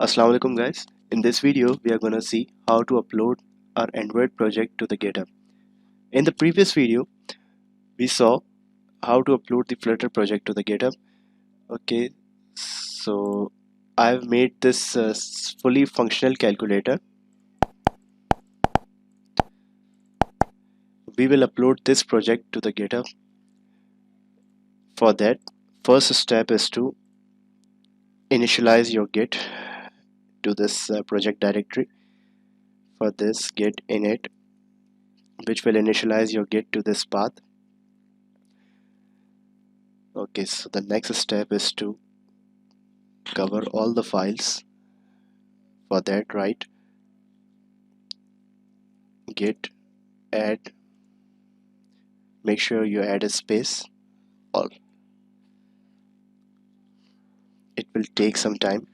Assalamu alaikum guys. In this video we are gonna see how to upload our Android project to the GitHub. In the previous video we saw how to upload the Flutter project to the GitHub. Okay, so I've made this fully functional calculator. We will upload this project to the GitHub. For that, first step is to initialize your Git to this project directory. For this, git init, which will initialize your Git to this path. Okay, so the next step is to cover all the files. For that, write git add, make sure you add a space, all. It will take some time.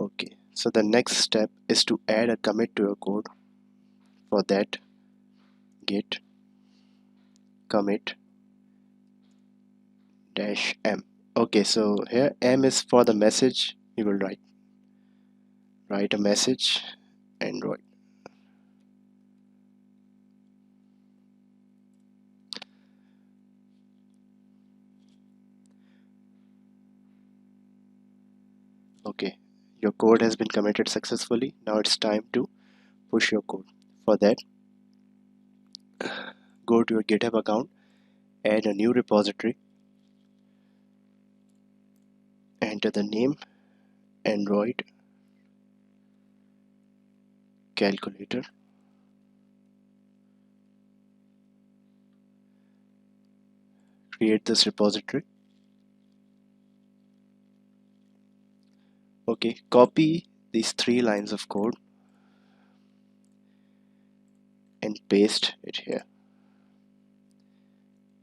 Okay, so the next step is to add a commit to your code. For that, git commit -m. Okay, so here m is for the message you will write a message Android. Okay, your code has been committed successfully. Now it's time to push your code. For that, go to your GitHub account, add a new repository, enter the name Android calculator, create this repository. Okay, copy these 3 lines of code and paste it here.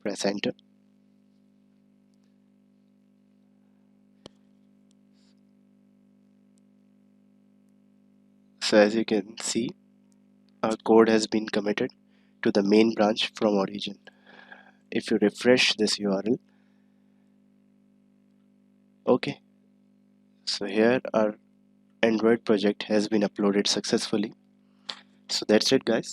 Press enter. So as you can see, our code has been committed to the main branch from origin. If you refresh this URL, okay, so here our Android project has been uploaded successfully. So that's it guys.